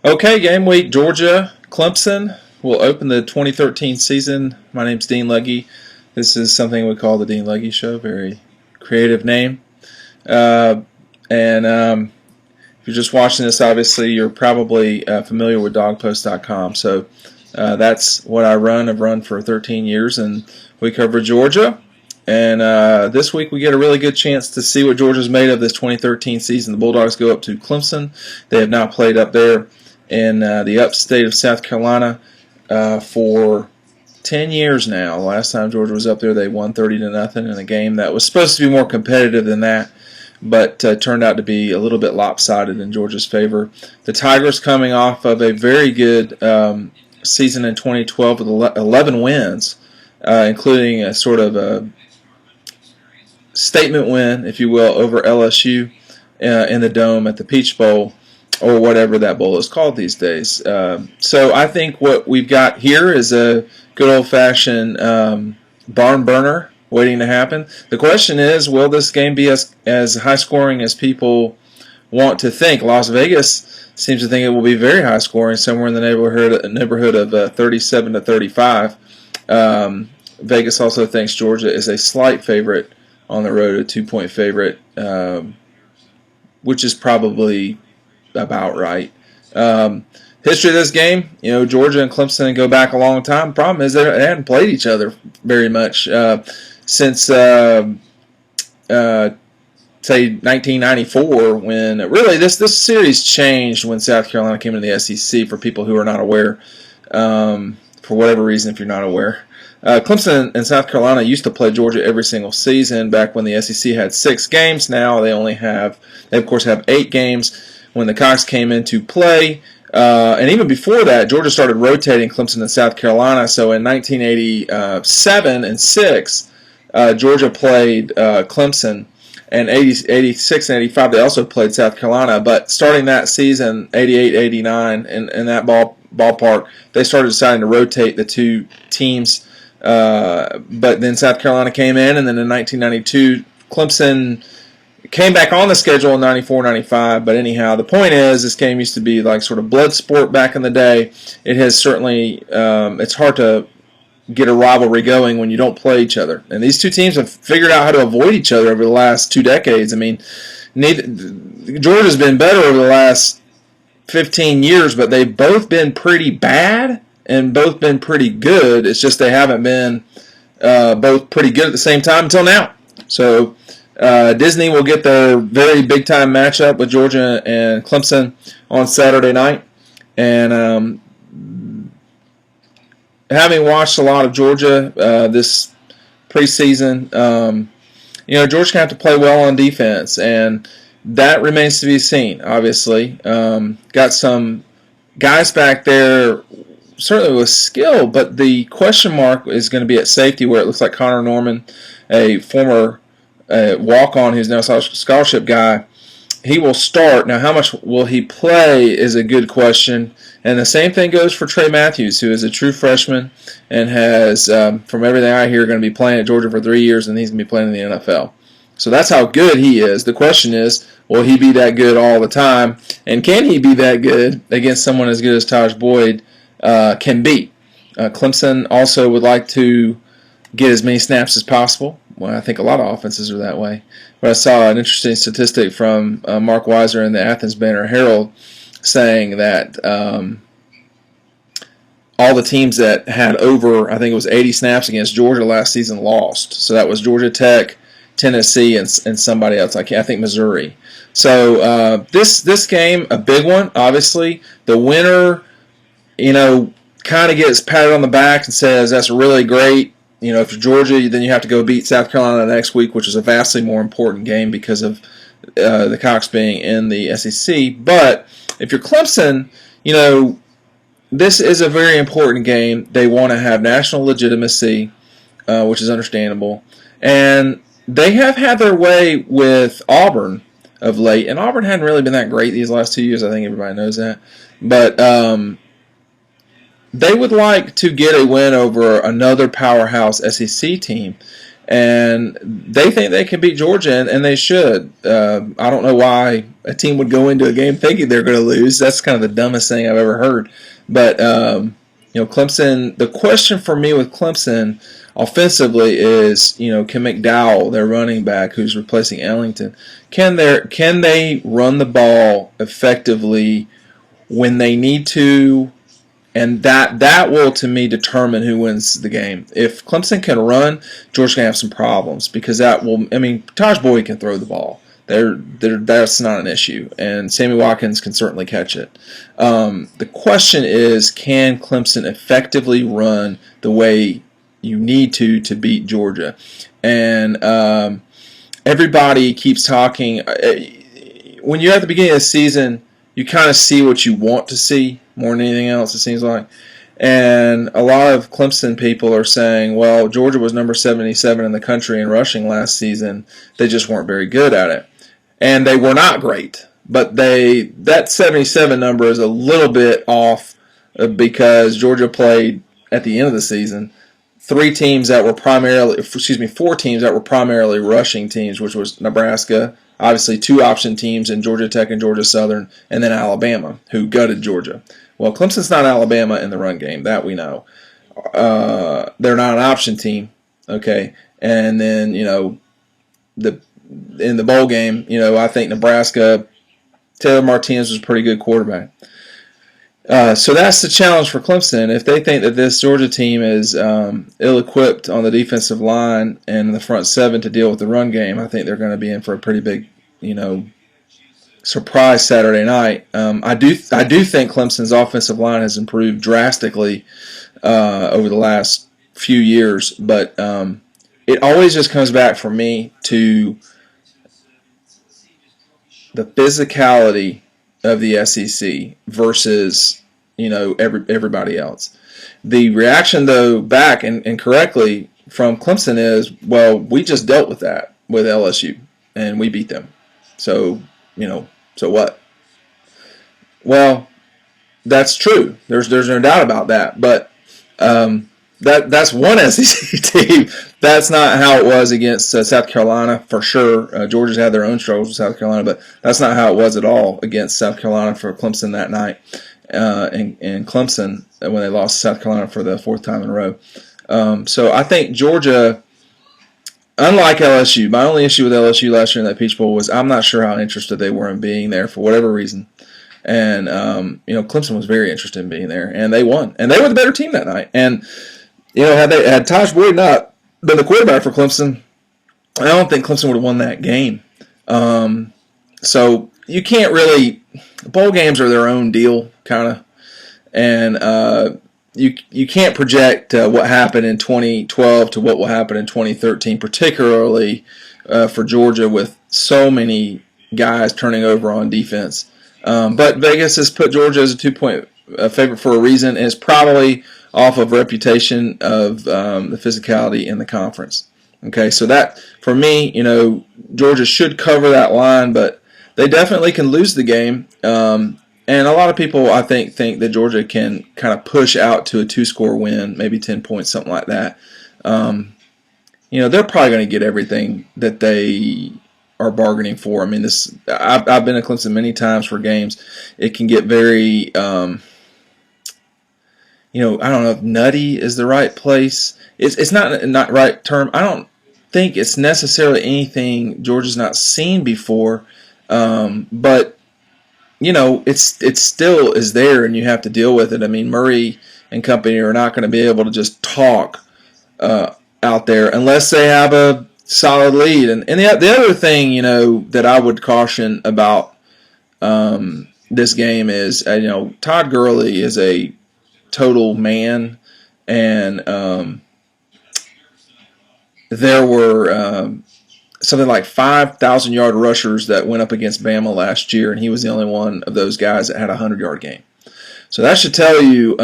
Okay, game week, Georgia, Clemson will open the 2013 season. My name's Dean Legge. This is something we call the Dean Legge Show. Very creative name. And if you're just watching this, obviously, you're probably familiar with dogpost.com. So that's what I run. I've run for 13 years, and we cover Georgia. And this week we get a really good chance to see what Georgia's made of this 2013 season. The Bulldogs go up to Clemson. They have now played up there in the upstate of South Carolina for 10 years now. Last time Georgia was up there, they won 30-0 in a game that was supposed to be more competitive than that, but turned out to be a little bit lopsided in Georgia's favor. The Tigers coming off of a very good season in 2012 with 11 wins, including a sort of a statement win, if you will, over LSU in the Dome at the Peach Bowl, or whatever that bowl is called these days. So I think what we've got here is a good old-fashioned barn burner waiting to happen. The question is, will this game be as high-scoring as people want to think? Las Vegas seems to think it will be very high-scoring, somewhere in the neighborhood of 37-35. Vegas also thinks Georgia is a slight favorite on the road, a 2-point favorite, which is probably about right. History of this game, Georgia and Clemson go back a long time. Problem is they hadn't played each other very much since, say, 1994, when really this series changed when South Carolina came into the SEC, for people who are not aware, for whatever reason, if you're not aware. Clemson and South Carolina used to play Georgia every single season back when the SEC had 6 games. Now they of course have 8 games. When the Cox came into play, and even before that, Georgia started rotating Clemson and South Carolina. So in 1987 and 6, Georgia played Clemson, and 86 and 85 they also played South Carolina. But starting that season, 88, 89, in that ballpark, they started deciding to rotate the two teams. But then South Carolina came in, and then in 1992, Clemson came back on the schedule in 94, 95, but anyhow, the point is, this game used to be like sort of blood sport back in the day. It has certainly, it's hard to get a rivalry going when you don't play each other. And these two teams have figured out how to avoid each other over the last 2 decades. I mean, Georgia's been better over the last 15 years, but they've both been pretty bad and both been pretty good. It's just they haven't been both pretty good at the same time until now. So Disney will get their very big-time matchup with Georgia and Clemson on Saturday night. And having watched a lot of Georgia this preseason, Georgia going to have to play well on defense, and that remains to be seen, obviously. Got some guys back there, certainly with skill, but the question mark is going to be at safety, where it looks like Connor Norman, a former walk-on who's now a scholarship guy, he will start. Now, how much will he play is a good question. And the same thing goes for Trey Matthews, who is a true freshman and has, from everything I hear, going to be playing at Georgia for 3 years, and he's going to be playing in the NFL. So that's how good he is. The question is, will he be that good all the time? And can he be that good against someone as good as Taj Boyd can be? Clemson also would like to get as many snaps as possible. Well, I think a lot of offenses are that way. But I saw an interesting statistic from Mark Weiser in the Athens Banner-Herald saying that all the teams that had over, I think it was 80 snaps against Georgia last season lost. So that was Georgia Tech, Tennessee, and somebody else. I think Missouri. So this game, a big one, obviously. The winner, kind of gets patted on the back and says, that's really great. If you're Georgia, then you have to go beat South Carolina next week, which is a vastly more important game because of the Cox being in the SEC. But if you're Clemson, this is a very important game. They want to have national legitimacy, which is understandable. And they have had their way with Auburn of late, and Auburn hadn't really been that great these last 2 years. I think everybody knows that. But they would like to get a win over another powerhouse SEC team. and they think they can beat Georgia, and they should. I don't know why a team would go into a game thinking they're going to lose. That's kind of the dumbest thing I've ever heard. But Clemson. The question for me with Clemson offensively is, can McDowell, their running back, who's replacing Ellington, can they run the ball effectively when they need to? And that will, to me, determine who wins the game. If Clemson can run, Georgia's going to have some problems because that will. I mean, Taj Boyd can throw the ball. That's not an issue, and Sammy Watkins can certainly catch it. The question is, can Clemson effectively run the way you need to beat Georgia? And everybody keeps talking. When you're at the beginning of the season, you kind of see what you want to see more than anything else, it seems like. And a lot of Clemson people are saying, well, Georgia was number 77 in the country in rushing last season. They just weren't very good at it. And they were not great. But that 77 number is a little bit off because Georgia played at the end of the season four teams that were primarily rushing teams, which was Nebraska, obviously two option teams in Georgia Tech and Georgia Southern, and then Alabama, who gutted Georgia. Well, Clemson's not Alabama in the run game, that we know. They're not an option team, okay? And then, in the bowl game, I think Nebraska, Taylor Martinez was a pretty good quarterback. So that's the challenge for Clemson. If they think that this Georgia team is ill-equipped on the defensive line and the front seven to deal with the run game, I think they're going to be in for a pretty big, surprise Saturday night. I do think Clemson's offensive line has improved drastically over the last few years, but it always just comes back for me to the physicality of the SEC versus everybody else. The reaction though back and correctly from Clemson is, well, we just dealt with that with LSU and we beat them. So so what? Well, that's true. There's no doubt about that. But that's one SEC team. That's not how it was against South Carolina for sure. Georgia's had their own struggles with South Carolina, but that's not how it was at all against South Carolina for Clemson that night. And Clemson when they lost to South Carolina for the fourth time in a row. So I think Georgia, unlike LSU, my only issue with LSU last year in that Peach Bowl was I'm not sure how interested they were in being there for whatever reason. And, Clemson was very interested in being there, and they won. And they were the better team that night. And, had Taj Boyd not been the quarterback for Clemson, I don't think Clemson would have won that game. So you can't really – bowl games are their own deal, kind of. And you can't project what happened in 2012 to what will happen in 2013, particularly for Georgia with so many guys turning over on defense. But Vegas has put Georgia as a 2-point favorite for a reason, and it's probably off of reputation of the physicality in the conference. Okay, so that, for me, Georgia should cover that line, but they definitely can lose the game. And a lot of people, I think that Georgia can kind of push out to a 2-score win, maybe 10 points, something like that. They're probably going to get everything that they are bargaining for. I mean, I've been to Clemson many times for games. It can get very, I don't know if nutty is the right place. It's not right term. I don't think it's necessarily anything Georgia's not seen before, but it still is there, and you have to deal with it. I mean, Murray and company are not going to be able to just talk out there unless they have a solid lead. And the other thing, that I would caution about this game is, Todd Gurley is a total man, and there were something like 5,000-yard rushers that went up against Bama last year, and he was the only one of those guys that had a 100-yard game. So that should tell you,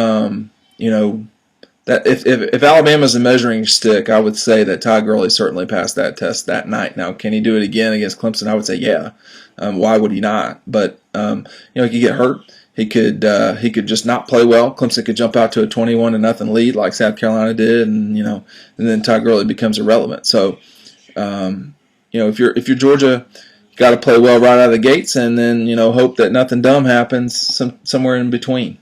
that if Alabama's a measuring stick, I would say that Todd Gurley certainly passed that test that night. Now, can he do it again against Clemson? I would say yeah. Why would he not? But he could get hurt. He could just not play well. Clemson could jump out to a 21-0 lead like South Carolina did, and then Todd Gurley becomes irrelevant. So, if you're Georgia, you got to play well right out of the gates, and then hope that nothing dumb happens somewhere in between.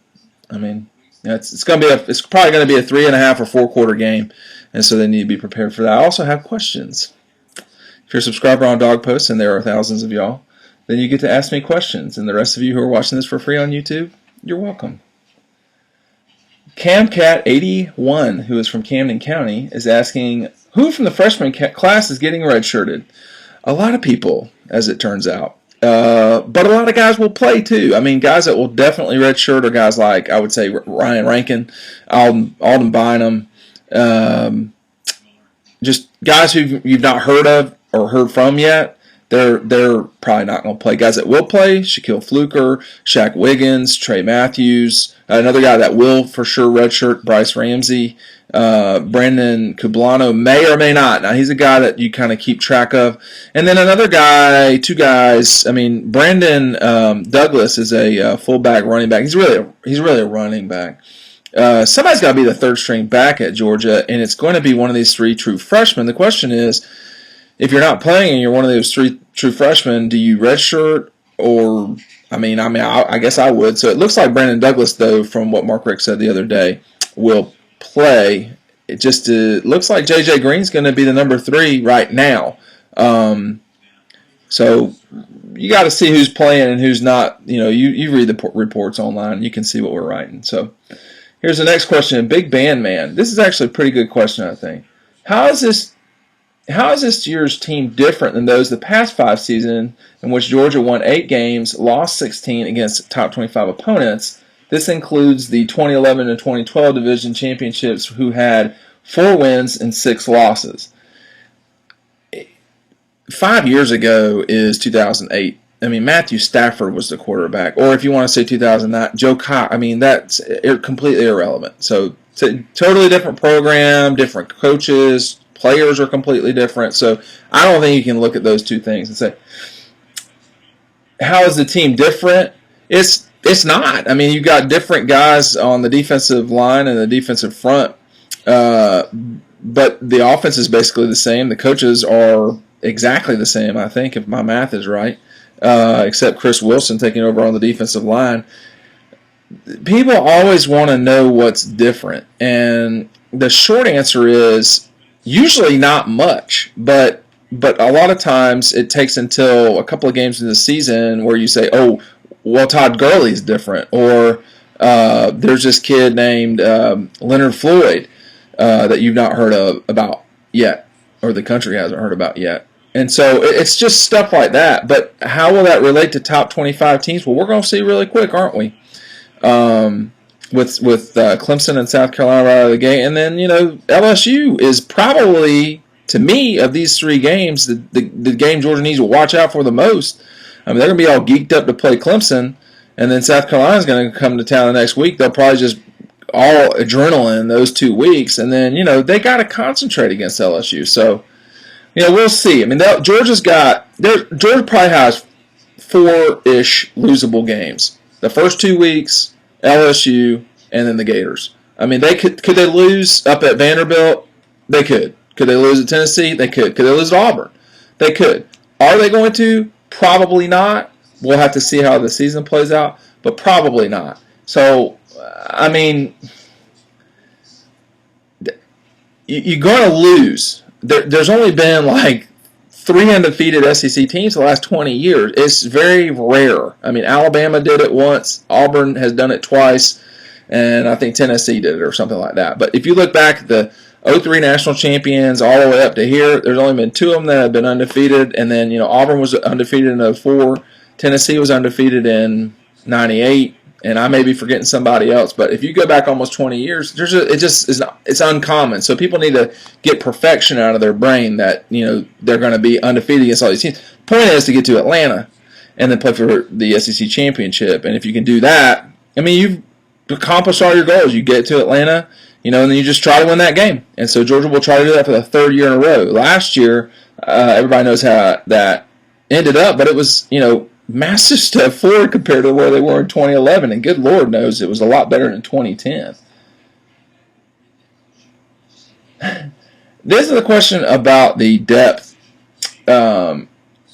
I mean, it's probably going to be a 3.5 or 4 quarter game, and so they need to be prepared for that. I also have questions. If you're a subscriber on Dog Post, and there are thousands of y'all, then you get to ask me questions. And the rest of you who are watching this for free on YouTube, you're welcome. CamCat81, who is from Camden County, is asking, who from the freshman class is getting redshirted? A lot of people, as it turns out. But a lot of guys will play too. I mean, guys that will definitely redshirt are guys like, I would say, Ryan Rankin, Alden Bynum, just guys who you've not heard of or heard from yet. They're probably not going to play. Guys that will play, Shaquille Fluker, Shaq Wiggins, Trey Matthews. Another guy that will for sure redshirt, Bryce Ramsey. Brandon Cublano may or may not. Now, he's a guy that you kind of keep track of. And then another guy, 2 guys. I mean, Brandon Douglas is a fullback running back. He's really a running back. Somebody's got to be the third string back at Georgia, and it's going to be one of these 3 true freshmen. The question is, if you're not playing and you're one of those 3 true freshmen, do you redshirt or? I guess I would. So it looks like Brandon Douglas, though, from what Mark Richt said the other day, will play. It looks like J.J. Green's going to be the number 3 right now. So you got to see who's playing and who's not. You read the reports online, and you can see what we're writing. So here's the next question. Big Band Man. This is actually a pretty good question, I think. How is this year's team different than those the past 5 seasons in which Georgia won 8 games, lost 16 against top 25 opponents? This includes the 2011 and 2012 division championships, who had 4 wins and 6 losses. 5 years ago is 2008. I mean, Matthew Stafford was the quarterback. Or if you want to say 2009, Joe Cox. I mean, that's completely irrelevant. So it's a totally different program, different coaches. Players are completely different. So I don't think you can look at those 2 things and say, how is the team different? It's not. I mean, you've got different guys on the defensive line and the defensive front, but the offense is basically the same. The coaches are exactly the same, I think, if my math is right, except Chris Wilson taking over on the defensive line. People always want to know what's different, and the short answer is usually not much, but a lot of times it takes until a couple of games in the season where you say, oh, well, Todd Gurley's different, or there's this kid named Leonard Floyd that you've not heard about yet, or the country hasn't heard about yet. And so it's just stuff like that. But how will that relate to top 25 teams? Well, we're going to see really quick, aren't we? With Clemson and South Carolina right out of the gate. And then, LSU is probably, to me, of these 3 games, the game Georgia needs to watch out for the most. I mean, they're going to be all geeked up to play Clemson, and then South Carolina's going to come to town the next week. They'll probably just all adrenaline those 2 weeks, and then, they got to concentrate against LSU. So, we'll see. I mean, Georgia probably has 4-ish losable games. The first 2 weeks, LSU, and then the Gators. I mean, could they lose up at Vanderbilt? They could. Could they lose at Tennessee? They could. Could they lose at Auburn? They could. Are they going to? Probably not. We'll have to see how the season plays out, but probably not. So, I mean, you're going to lose. There's only been like 3 undefeated SEC teams the last 20 years. It's very rare. I mean, Alabama did it once. Auburn has done it twice. And I think Tennessee did it or something like that. But if you look back at the 03 national champions all the way up to here, there's only been 2 of them that have been undefeated. And then, Auburn was undefeated in 04. Tennessee was undefeated in 98. And I may be forgetting somebody else. But if you go back almost 20 years, it's uncommon. So people need to get perfection out of their brain that, they're going to be undefeated against all these teams. The point is to get to Atlanta and then play for the SEC championship. And if you can do that, I mean, you've accomplished all your goals. You get to Atlanta, and then you just try to win that game. And so Georgia will try to do that for the 3rd year in a row. Last year, everybody knows how that ended up, but it was, massive step forward compared to where they were in 2011, and good Lord knows it was a lot better than 2010. This is a question about the depth in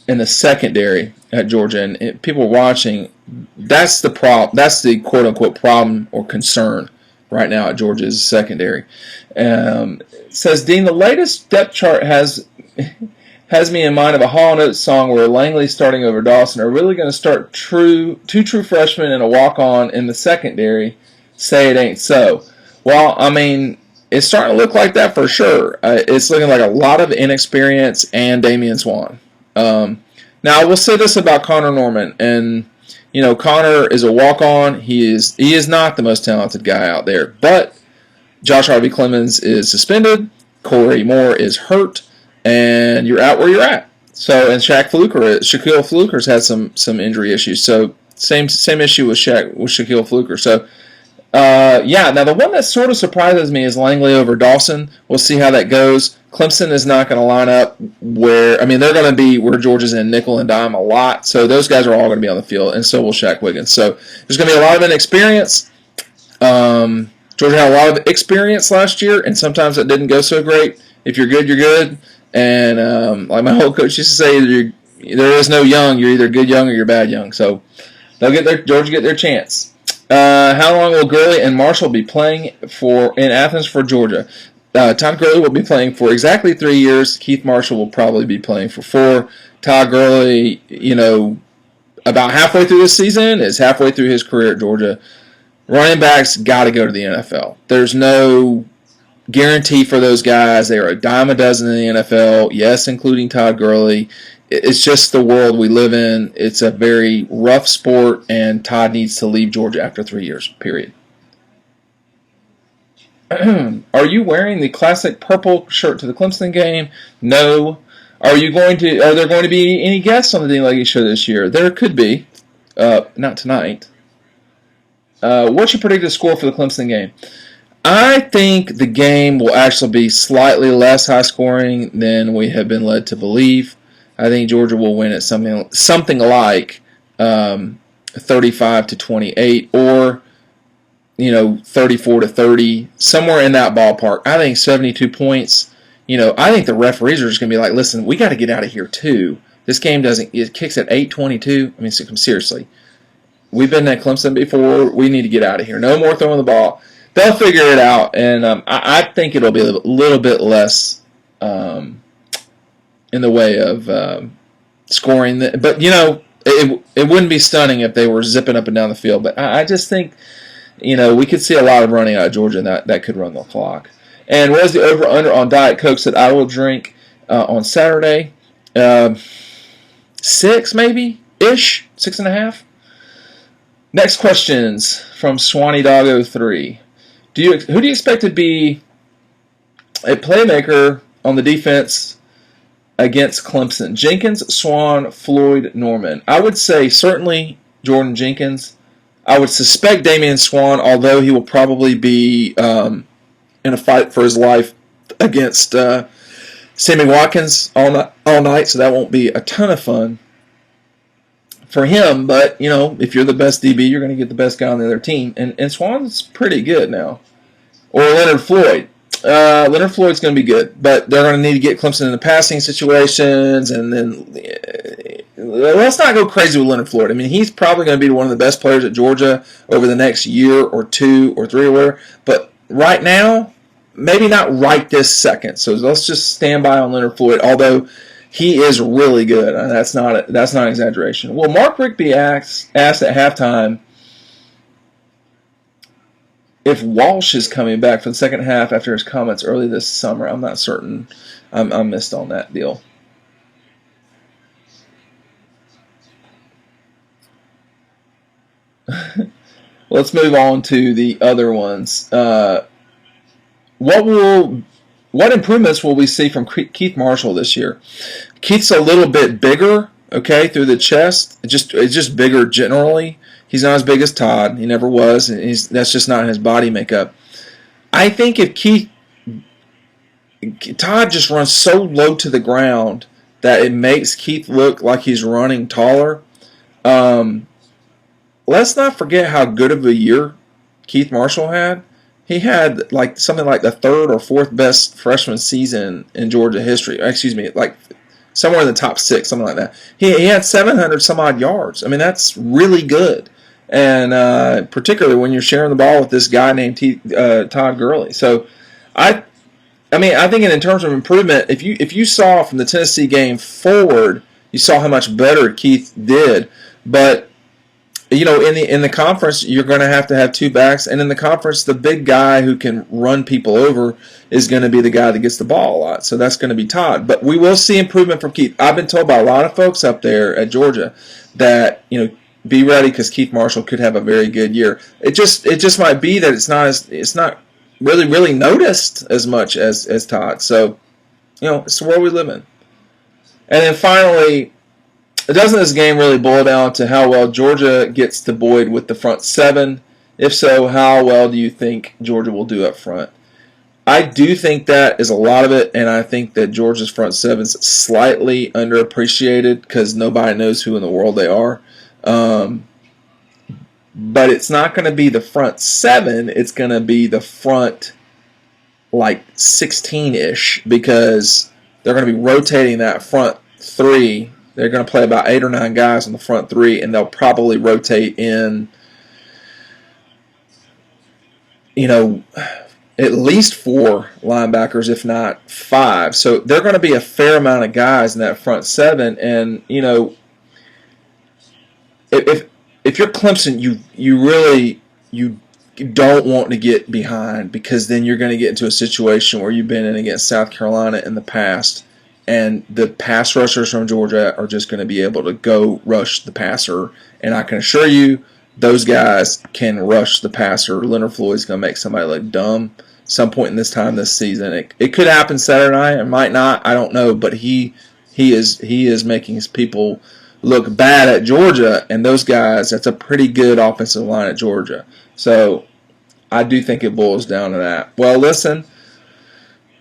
the secondary at Georgia, and people watching. That's the problem. That's the quote unquote problem or concern right now at Georgia's secondary. It says, Dean, the latest depth chart has me in mind of a Hall & Oates song where Langley's starting over Dawson. Are really going to start two true freshmen and a walk-on in the secondary? Say it ain't so. Well, I mean, it's starting to look like that for sure. It's looking like a lot of inexperience and Damian Swan. Now, I will say this about Connor Norman, and Connor is a walk-on. He is not the most talented guy out there, but Josh Harvey Clemens is suspended. Corey Moore is hurt, and you're out where you're at. So, and Shaquille Fluker's had some injury issues. So, same issue with Shaquille Fluker. So, yeah. Now, the one that sort of surprises me is Langley over Dawson. We'll see how that goes. Clemson is not going to line up they're going to be where Georgia's in nickel and dime a lot. So those guys are all going to be on the field, and so will Shaq Wiggins. So there's going to be a lot of inexperience. Georgia had a lot of experience last year, and sometimes it didn't go so great. If you're good, you're good. And like my whole coach used to say, there is no young. You're either good young or you're bad young. So Georgia get their chance. How long will Gurley and Marshall be playing in Athens for Georgia? Todd Gurley will be playing for exactly 3 years. Keith Marshall will probably be playing for 4. Todd Gurley, about halfway through this season, is halfway through his career at Georgia. Running backs got to go to the NFL. There's no guarantee for those guys. They are a dime a dozen in the NFL, yes, including Todd Gurley. It's just the world we live in. It's a very rough sport, and Todd needs to leave Georgia after 3 years, period. Are you wearing the classic purple shirt to the Clemson game? No. Are there going to be any guests on the Dean Legge show this year? There could be. Not tonight. What's your predicted score for the Clemson game? I think the game will actually be slightly less high scoring than we have been led to believe. I think Georgia will win at something like 35-28 or 34-30, somewhere in that ballpark. I think 72 points. I think the referees are just going to be like, listen, we got to get out of here too. This game it kicks at 8:22. I mean, seriously. We've been at Clemson before. We need to get out of here. No more throwing the ball. They'll figure it out, and I think it'll be a little bit less in the way of scoring. But, it wouldn't be stunning if they were zipping up and down the field. But I just think, we could see a lot of running out of Georgia, and that could run the clock. And what is the over-under on Diet Cokes that I will drink on Saturday? 6 maybe-ish, 6.5. Next questions from Swanee Doggo 3. Who do you expect to be a playmaker on the defense against Clemson? Jenkins, Swan, Floyd, Norman. I would say certainly Jordan Jenkins. I would suspect Damian Swan, although he will probably be in a fight for his life against Sammy Watkins all night, so that won't be a ton of fun for him. But, if you're the best DB, you're going to get the best guy on the other team. And Swan's pretty good now. Or Leonard Floyd. Leonard Floyd's going to be good, but they're going to need to get Clemson in the passing situations, and then let's not go crazy with Leonard Floyd. I mean, he's probably going to be one of the best players at Georgia over the next year or 2 or 3 or whatever, but right now, maybe not right this second. So let's just stand by on Leonard Floyd, although he is really good. That's not an exaggeration. Well, Mark Rigby asked at halftime if Walsh is coming back for the second half after his comments early this summer. I'm not certain. I'm missed on that deal. Let's move on to the other ones. What improvements will we see from Keith Marshall this year? Keith's a little bit bigger, okay, through the chest. It's just bigger generally. He's not as big as Todd. He never was. And that's just not his body makeup. I think if Todd just runs so low to the ground that it makes Keith look like he's running taller. Let's not forget how good of a year Keith Marshall had. He had like something like the third or fourth best freshman season in Georgia history. Excuse me, like somewhere in the top 6, something like that. He had 700 some odd yards. I mean, that's really good, and particularly when you're sharing the ball with this guy named Todd Gurley. So, I mean, I think in terms of improvement, if you saw from the Tennessee game forward, you saw how much better Keith did, but in the conference, you're going to have 2 backs, and in the conference, the big guy who can run people over is going to be the guy that gets the ball a lot. So that's going to be Todd. But we will see improvement from Keith. I've been told by a lot of folks up there at Georgia that be ready because Keith Marshall could have a very good year. It just might be that it's not really noticed as much as Todd. So it's the world we live in. And then finally, doesn't this game really boil down to how well Georgia gets to Boyd with the front 7? If so, how well do you think Georgia will do up front? I do think that is a lot of it, and I think that Georgia's front 7 is slightly underappreciated because nobody knows who in the world they are. But it's not going to be the front 7. It's going to be the front, 16-ish, because they're going to be rotating that front 3. They're going to play about 8 or 9 guys on the front 3, and they'll probably rotate in, at least 4 linebackers, if not 5. So they're going to be a fair amount of guys in that front 7. And if you're Clemson, you don't want to get behind, because then you're going to get into a situation where you've been in against South Carolina in the past. And the pass rushers from Georgia are just going to be able to go rush the passer. And I can assure you, those guys can rush the passer. Leonard Floyd's going to make somebody look dumb some point in this season. It could happen Saturday night. It might not. I don't know. But he is making his people look bad at Georgia. And those guys, that's a pretty good offensive line at Georgia. So I do think it boils down to that. Well, listen.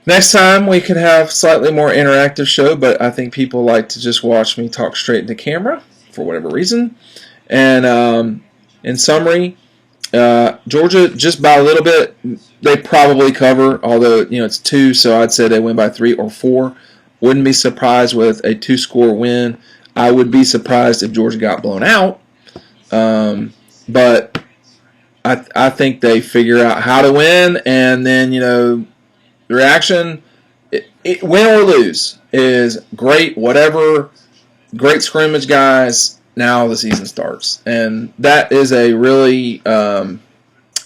Next time we could have slightly more interactive show, but I think people like to just watch me talk straight into camera for whatever reason. And in summary, Georgia just by a little bit, they probably cover, although it's 2, so I'd say they win by 3 or 4. Wouldn't be surprised with a 2-score win. I would be surprised if Georgia got blown out. But I think they figure out how to win, and then the reaction, win or lose, is great, whatever, great scrimmage, guys. Now the season starts. And that is a really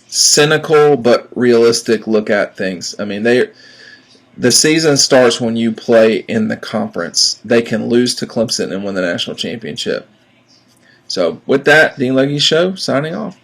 cynical but realistic look at things. I mean, the season starts when you play in the conference. They can lose to Clemson and win the national championship. So with that, Dean Legge Show, signing off.